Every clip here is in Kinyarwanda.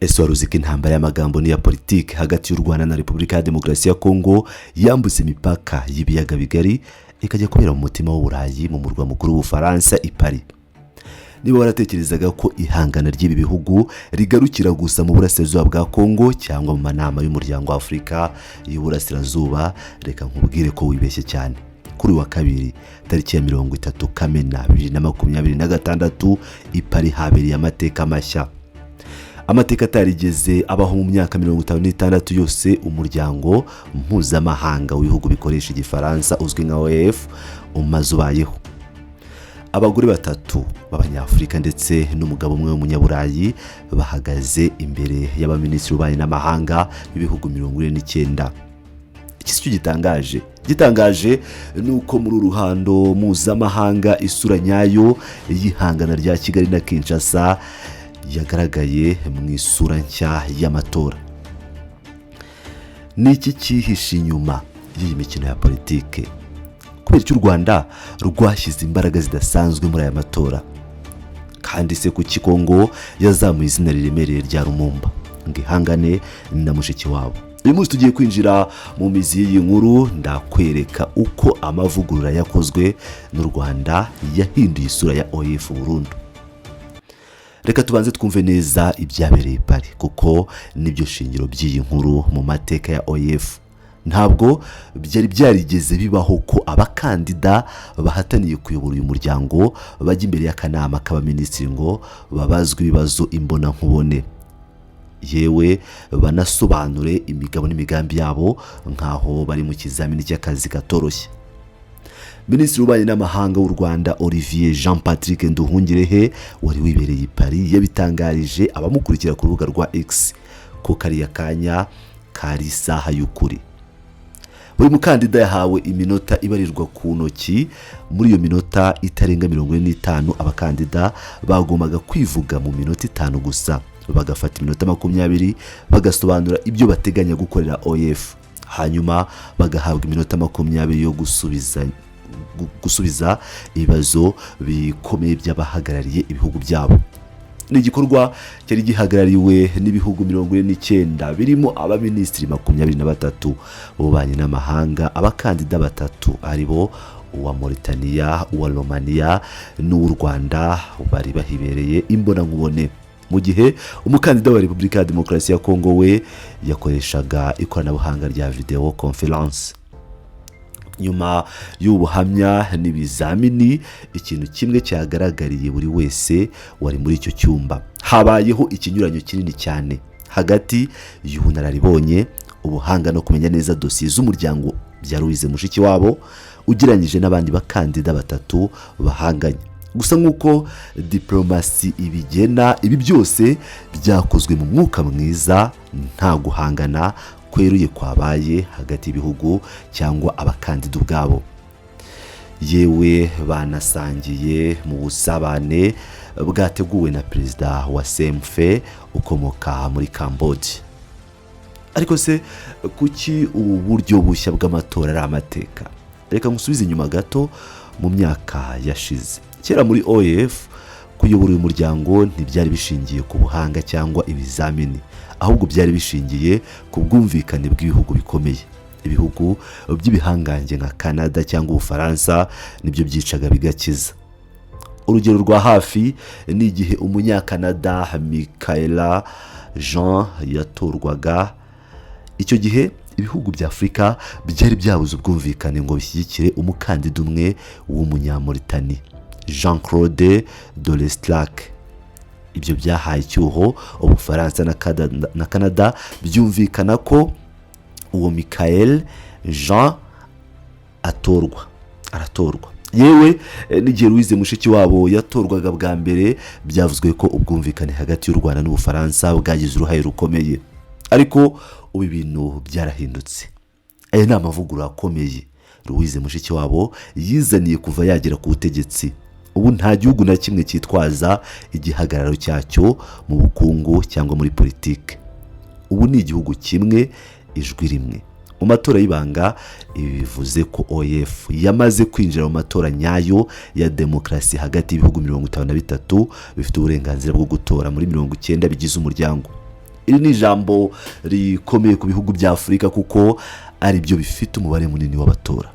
Ese wari uzi ko intambara y'amagambo n'iya politiki hagati y'u Rwanda na Repubulika ya Demokarasi ya Kongo yambutse imipaka y'ibiyaga bigari ikajya kubera mu mutima w'Uburayi mu murwa mukuru w'Ubufaransa i Paris? Niba waratekerezaga ko ihangana ry'ibi bihugu rigarukira gusa mu burasirazuba bwa Kongo cyangwa mu manama y'umuryango wa Afurika y'Uburasirazuba, reka nkubwire ko wibeshye cyane. Kuri wa kabiri tariki ya 30 Kamena 2026 i Paris habereye amateka mashya. Amateka atarigeze abaho mu myaka 56 yose umuryango mpuzamahanga w'ibihugu bikoresha igifaransa uzwi nka OEF umaze ubayeho. Abagore batatu b'Abanyafurika ndetse n'umugabo umwe w'umunyaburayi bahagaze imbere y'abaminisitiri b'ububanyi n'amahanga b'ibihugu 49. Iki cyo gitangaje nuko muri uruhando mpuzamahanga isura nyayo y'ihangana rya Kigali na Kinshasa yagaragaye mu isura nshya y'amatora. Niki cyihishe inyuma y'iyi mikino ya politike? Kubera cy'u Rwanda rwashyize imbaraga zidasanzwe muri aya matora, kandi se kuki Kongo yazamuye izina riremereye rya Lumumba ngo ihangane na mushiki wabo? Uyu munsi tugiye kwinjira mu mizi y'iyi nkuru, ndakwereka uko amavugurura yakozwe n'u Rwanda yahinduye isura ya OEF burundu. Reka tubanze twumve neza ibyabereye i Paris, kuko nibyo shingiro by'iyi nkuru mu mateka ya OEF. Ntabwo byari byarigeze bibaho ko abakandida bahataniye kuyobora uyu muryango bajya imbere y'akanama k'abaminisitiri ngo babazwe ibibazo imbona nkubone, yewe banasobanure imigabo n'imigambi yabo nkaho bari mu kizamini cy'akazi katoroshye. Minisitiri w'ububanyi n'amahanga w'u Rwanda Olivier Jean Patrick Nduhungirehe wari wibereye i Paris yabitangarije abamukurikira ku rubuga rwa X ko kariya kanya kari isaha y'ukuri. Buri mukandida yahawe iminota ibarirwa ku ntoki. Muri iyo minota itarenga 45 abakandida bagombaga kwivuga mu minota 5 gusa, bagafata iminota 20 bagasobanura ibyo bateganya gukorera OEF, hanyuma bagahabwa iminota 20 yo gusubiza ibibazo bikomeye by'abahagarariye ibihugu byabo. Ni igikorwa cyari gihagarariwe n'ibihugu 49 birimo abaminisitiri 23 b'ububanyi n'amahanga. Abakandida batatu aribo uwa Mauritania, uwa Romania n'u Rwanda bari bahibereye imbona nkubone, mu gihe umukandida wa Repubulika ya Demokarasi ya Kongo we yakoreshaga ikoranabuhanga rya video conference. Nyuma y'ubuhamya n'ibizamini, ikintu kimwe cyagaragariye buri wese wari muri icyo cyumba: habayeho ikinyuranyo kinini cyane hagati y'ubunararibonye, ubuhanga no kumenya neza dosiye z'umuryango bya Louise Mushikiwabo ugereranyije n'abandi bakandida batatu bahanganye. Gusa nk'uko diplomasi ibigena, ibi byose byakozwe mu mwuka mwiza, nta guhangana kweruye kwabaye hagati y'ibihugu cyangwa abakandida ubwabo. Yewe banasangiye mu busabane bwateguwe na perezida wa CMF ukomoka muri Cambodia. Ariko se kuki ubu buryo bushya bw'amatora ari amateka? Reka ngusubize inyuma gato mu myaka yashize. Kera muri OEF kuyobora uyu muryango ntibyari bishingiye ku buhanga cyangwa ibizamini, ahubwo byari bishingiye ku bwumvikane bw'ibihugu bikomeye. Ibihugu by'ibihangange nka Canada cyangwa Ubufaransa nibyo byicaga bigakiza. Urugero rwa hafi ni igihe umunyakanada Michaela Jean yatorwaga. Icyo gihe ibihugu bya Afurika byari byabuze ubwumvikane ngo bishyigikire umukandida umwe w'umunyamauritania, Jean-Claude Delestrac. Ibyo byahaye icyuho Ubufaransa na Canada byumvikana ko uwo Michael Jean aratorwa. Yewe n'igihe Louise Mushikiwabo yatorwaga bwa mbere byavuzwe ko ubwumvikane hagati y'u Rwanda n'Ubufaransa bwagize uruhare rukomeye. Ariko ubu ibintu byarahindutse. Aya ni amavugurura akomeye Louise Mushikiwabo yizaniye kuva yagera ku butegetsi. Ubu nta gihugu na kimwe cyitwaza igihagararo cyacyo mu bukungu cyangwa muri politike. Ubu ni igihugu kimwe, ijwi rimwe. Mu matora y'ibanga, ibi bivuze ko OEF yamaze kwinjira mu matora nyayo ya demokarasi hagati y'ibihugu 53 bifite uburenganzira bwo gutora muri 90 bigize umuryango. iri ni ijambo rikomeye ku bihugu bya Afurika kuko ari byo bifite umubare munini w'abatora.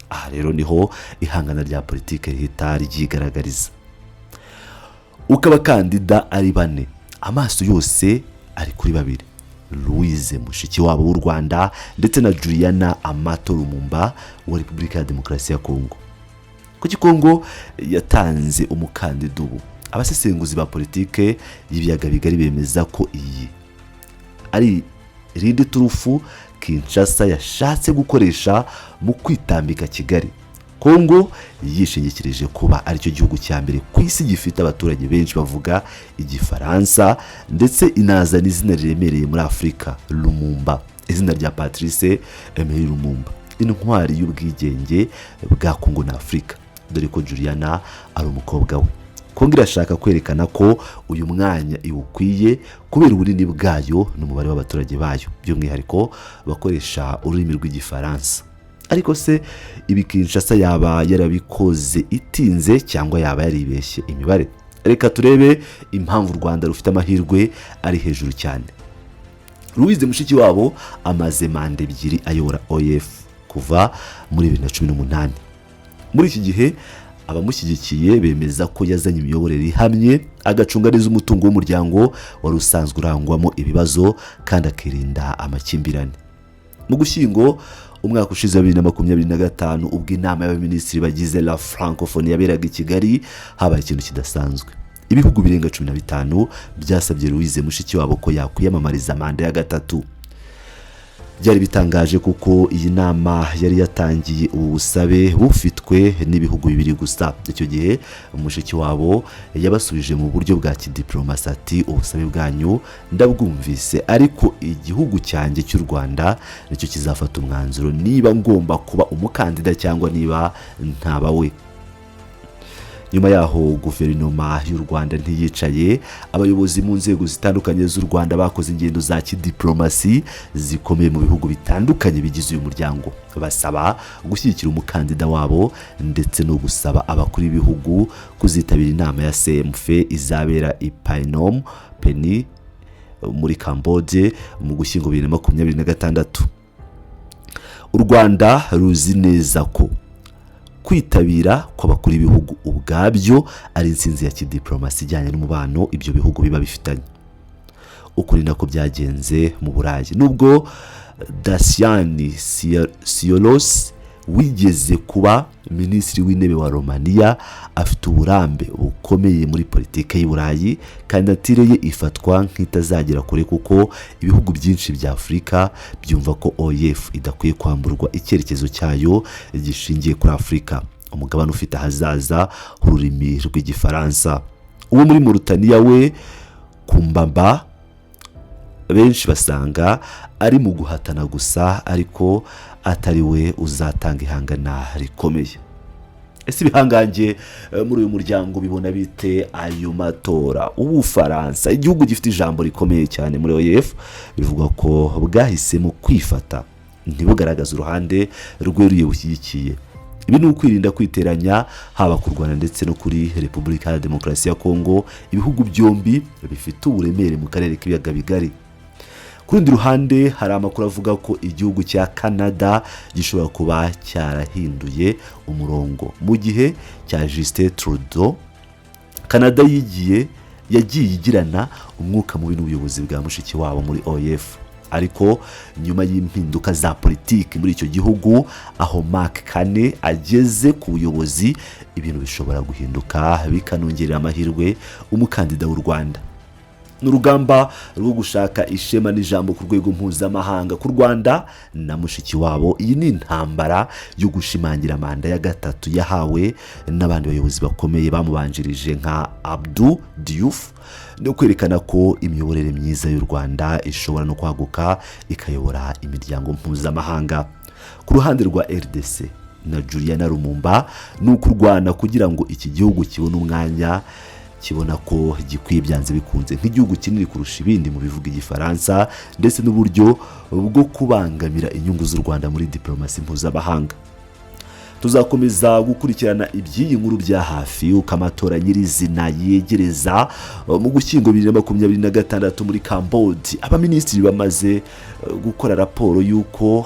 Aha rero niho ihangana rya politike rihita ryigaragariza. Uko abakandida ari bane, amaso yose ari kuri babiri: Louise Mushikiwabo w'u Rwanda ndetse na Juliana Amato Lumumba wa Repubulika ya Demokarasi ya Kongo. Kuki Kongo yatanze umukandida ubu? Abasesenguzi ba politike y'ibiyaga bigari bemeza ko iyi ari rindi turufu Kinshasa yashatse gukoresha mu kwitambika Kigali. Kongo yishingikirije kuba aricyo gihugu cya mbere ku isi gifite abaturage benshi bavuga igifaransa ndetse inazana izina riremereye muri Afurika, Lumumba, izina rya Patrice Emery Lumumba, intwari y'ubwigenge bwa Kongo na Afurika, dore ko Juliana ari umukobwa we. Kongo irashaka kwerekana ko uyu mwanya iwukwiye kubera ubunini bwayo n'umubare w'abaturage bayo, by'umwihariko bakoresha ururimi rw'igifaransa. Ariko se ibi Kinshasa yaba yarabikoze itinze cyangwa yaba yaribeshye imibare? Reka turebe impamvu u Rwanda rufite amahirwe ari hejuru cyane. Louise Mushikiwabo amaze manda 2 ayobora OEF kuva muri 2018. Muri iki gihe abamushyigikiye bemeza ko yazanye imiyoborere ihamye, agacunga neza umutungo w'umuryango wari usanzwe urangwamo ibibazo kandi akirinda amakimbirane. Mu Gushyingo umwaka ushize 2025 ubwo inama y'abaminisitiri bagize la Francophonie yaberaga i Kigali, habaye ikintu kidasanzwe. Ibihugu birenga 15 byasabye Louise Mushikiwabo ko yakwiyamamariza manda ya gatatu. Byari bitangaje kuko iyi nama yari yatangiye ubusabe bufitwe n'ibihugu bibiri gusa. Icyo gihe Mushikiwabo yabasubije mu buryo bwa kidiplomasi ati ubusabe bwanyu ndabwumvise, ariko igihugu cyanjye cy'u Rwanda nicyo kizafata umwanzuro niba ngomba kuba umukandida cyangwa niba ntaba we. Nyuma yaho guverinoma y'u Rwanda ntiyicaye, abayobozi mu nzego zitandukanye z'u Rwanda bakoze ingendo za kidiplomasi zikomeye mu bihugu bitandukanye bigize uyu muryango, basaba gushyigikira umukandida wabo ndetse no gusaba abakuru b'ibihugu kuzitabira inama ya CMF izabera i Phnom Penh muri Cambodia mu Gushyingo 2026. U Rwanda ruzi neza ko kwitabira kw'abakuru b'ibihugu ubwabyo ari insinzi ya kidiplomasi ijyanye n'umubano ibyo bihugu biba bifitanye. Ukuri nako byagenze mu Burayi, nubwo Dacian Cioloș wigeze kuba minisitiri w'intebe wa Romania afite uburambe bukomeye muri politike y'u Burayi, kandidatire ye ifatwa nk'itazagera kure kuko ibihugu byinshi bya Afurika byumva ko OEF idakwiye kwamburwa icyerekezo cyayo gishingiye kuri Afurika, umugabane ufite ahazaza h'ururimi rw'igifaransa. Uwo muri Mauritania we Kumbamba benshi basanga ari mu guhatana gusa, ariko atari we uzatanga ihangana rikomeye. Ese ibihangange muri uyu muryango bibona bite ayo matora? Ubufaransa, igihugu gifite ijambo rikomeye cyane muri OEF, bivuga ko bwahisemo kwifata ntibugaragaza uruhande rweruye bushyigikiye. Ibi ni ukwirinda kwiteranya haba ku Rwanda ndetse no kuri Repubulika ya Demokarasi ya Kongo, ibihugu byombi bifite uburemere mu karere k'ibiyaga bigari. Ku rundi ruhande hari amakuru avuga ko igihugu cya Canada gishobora kuba cyarahinduye umurongo mu gihe cya Justin Trudeau. Canada yagiye igirana umwuka mubi n'ubuyobozi bwa Mushikiwabo muri OEF, ariko nyuma y'impinduka za politiki muri icyo gihugu aho Mark Carney ageze ku buyobozi, ibintu bishobora guhinduka bikanongerera amahirwe umukandida w'u Rwanda. N'urugamba rwo gushaka ishema n'ijambo ku rwego mpuzamahanga ku Rwanda na Mushikiwabo. Iyi ni intambara yo gushimangira manda ya gatatu yahawe n'abandi bayobozi bakomeye bamubanjirije nka Abdou Diouf, no kwerekana ko imiyoborere myiza y'u Rwanda ishobora no kwaguka ikayobora imiryango mpuzamahanga. Ku ruhande rwa RDC na Juliana Lumumba ni ukurwana kugira ngo iki gihugu kibone umwanya kibona ko gikwiye byanze bikunze nk'igihugu kinini kurusha ibindi mu bivuga igifaransa, ndetse n'uburyo bwo kubangamira inyungu z'u Rwanda muri diplomasi mpuzamahanga. tuzakomeza gukurikirana iby'iyi nkuru bya hafi uko amatora nyirizina yegereza mu Gushyingo 2026 muri Cambodia. Abaminisitiri bamaze gukora raporo y'uko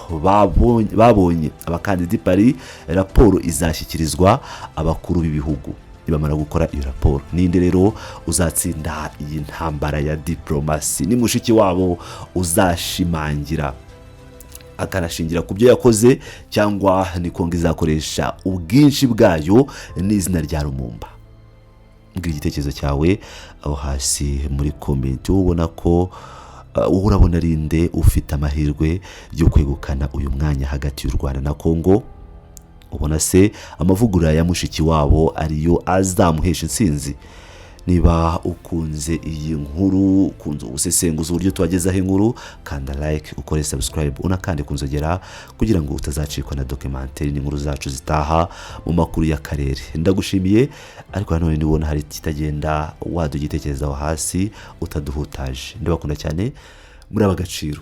babonye abakandida Paris. Raporo izashyikirizwa abakuru b'ibihugu. Nibamara gukora iyo raporo, ninde rero uzatsinda iyi ntambara ya diplomasi? Ni mushiki wabo uzashimangira akanashingira ku byo yakoze, cyangwa ni Kongo izakoresha ubwinshi bwayo n'izina rya Lumumba? Mbwira igitekerezo cyawe aho hasi muri comment. Ubona ko urabona rinde ufite amahirwe yo kwegukana uyu mwanya hagati y'u Rwanda na Kongo? Ubona se amavugurura ya mushiki wabo ariyo azamuhesha intsinzi? Niba ukunze iyi nkuru, ukunze ubusesenguzi uburyo tubagezaho inkuru, kanda like, ukore subscribe, unakande kunzogera kugira ngo utazacikwa na documentaire n'inkuru zacu zitaha mu makuru y'akarere. Ndagushimiye, ariko nanone nibona hari kitagenda, wadugitekerezaho hasi utaduhutaje. Ndabakunda cyane, muri abagaciro.